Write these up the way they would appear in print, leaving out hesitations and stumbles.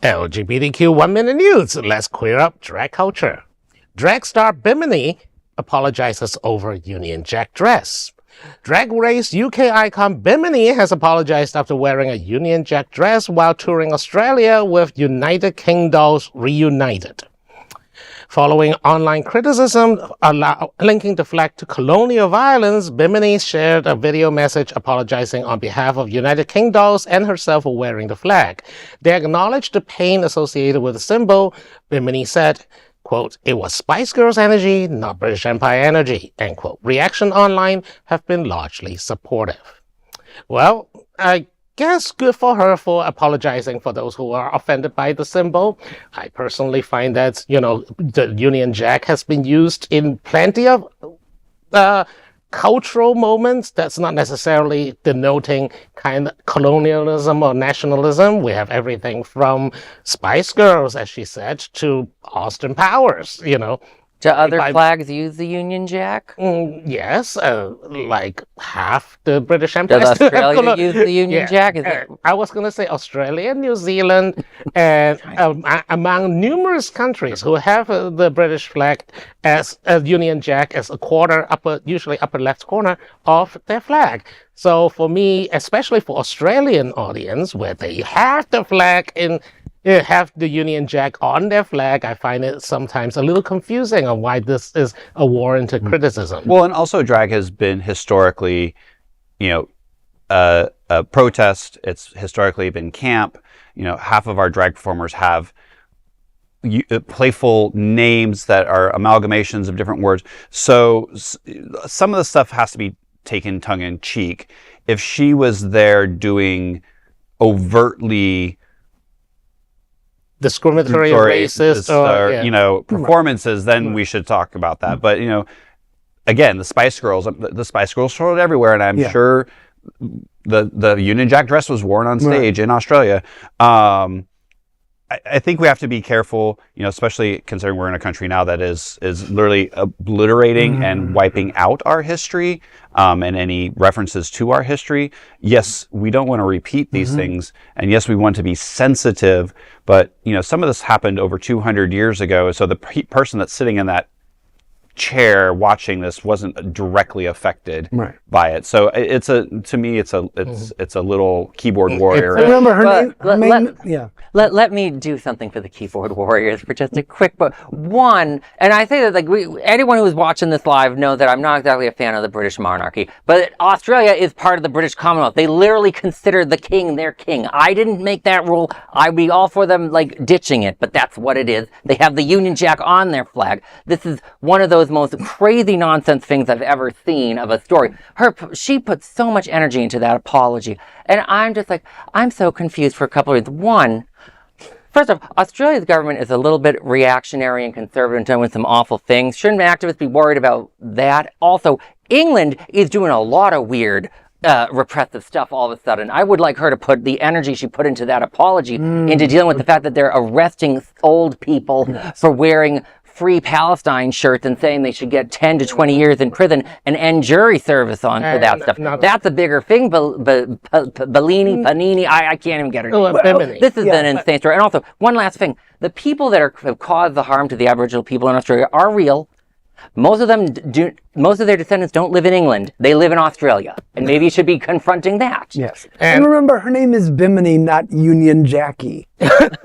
LGBTQ 1 Minute News. Let's queer up drag culture. Drag star Bimini apologizes over Union Jack dress. Drag race UK icon Bimini has apologized after wearing a Union Jack dress while touring Australia with United Kingdolls Reunited. Following online criticism linking the flag to colonial violence, Bimini shared a video message apologizing on behalf of United Kingdolls and herself for wearing the flag. They acknowledged the pain associated with the symbol. Bimini said, quote, "It was Spice Girls energy, not British Empire energy," end quote. Reaction online have been largely supportive. Well, I guess good for her for apologizing for those who are offended by the symbol. I personally find that, the Union Jack has been used in plenty of cultural moments. That's not necessarily denoting kind of colonialism or nationalism. We have everything from Spice Girls, as she said, to Austin Powers, Do other flags use the Union Jack? Yes, like half the British Empire. Does Australia use the Union Jack? I was going to say Australia, New Zealand, and among numerous countries who have the British flag as a Union Jack as a usually upper left corner of their flag. So for me, especially for Australian audience, where they have the flag have the Union Jack on their flag, I find it sometimes a little confusing on why this is a warranted criticism. Well, and also drag has been historically, a protest. It's historically been camp. Half of our drag performers have playful names that are amalgamations of different words. So some of the stuff has to be taken tongue in cheek. If she was there doing overtly discriminatory, racist, or performances, then we should talk about that. But again, the Spice Girls showed everywhere, and I'm sure the Union Jack dress was worn on stage in Australia. I think we have to be careful, especially considering we're in a country now that is literally obliterating and wiping out our history and any references to our history. Yes, we don't want to repeat these things, and yes, we want to be sensitive, but some of this happened over 200 years ago, so the person that's sitting in that chair watching this wasn't directly affected by it. So to me it's a little keyboard warrior. Remember her name? Let me do something for the keyboard warriors for just a quick one. And I say that anyone who's watching this live knows that I'm not exactly a fan of the British monarchy, but Australia is part of the British Commonwealth. They literally consider the king their king. I didn't make that rule. I'd be all for them ditching it, but that's what it is. They have the Union Jack on their flag. This is one of those most crazy nonsense things I've ever seen of a story. She put so much energy into that apology, and I'm just I'm so confused for a couple of reasons. One, first off, Australia's government is a little bit reactionary and conservative and doing some awful things. Shouldn't activists be worried about that? Also, England is doing a lot of weird repressive stuff all of a sudden. I would like her to put the energy she put into that apology into dealing with the fact that they're arresting old people for wearing Free Palestine shirts and saying they should get 10 to 20 years in prison and end jury service for that stuff. That's a bigger thing. Panini, I can't even get her name. This is an insane story. And also, one last thing. The people that have caused the harm to the Aboriginal people in Australia are real. Most of their descendants don't live in England. They live in Australia. And maybe you should be confronting that. Yes. And remember, her name is Bimini, not Union Jackie. But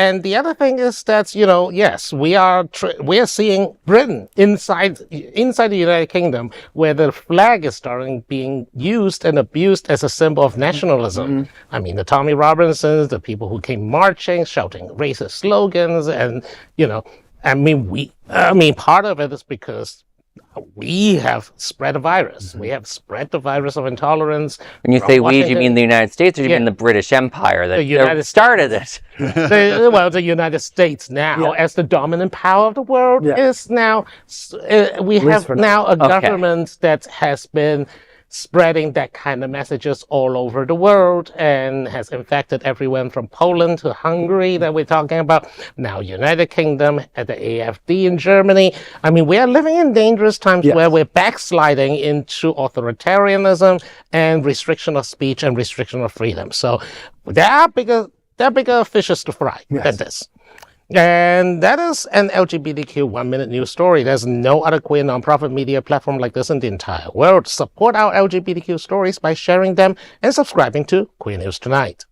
and the other thing is that, yes, we are seeing Britain inside the United Kingdom, where the flag is starting being used and abused as a symbol of nationalism. I mean, the Tommy Robinsons, the people who came marching, shouting racist slogans, and part of it is because we have spread a virus. We have spread the virus of intolerance. When you say we, do you mean the United States, or do you mean the British Empire that started it? The United States now, as the dominant power of the world, is now. We have now a government that has been spreading that kind of messages all over the world and has infected everyone from Poland to Hungary that we're talking about. Now United Kingdom at the AfD in Germany. I mean, we are living in dangerous times where we're backsliding into authoritarianism and restriction of speech and restriction of freedom. So there are bigger fishes to fry than this. And that is an LGBTQ 1 minute news story. There's no other queer nonprofit media platform like this in the entire world. Support our LGBTQ stories by sharing them and subscribing to Queer News Tonight.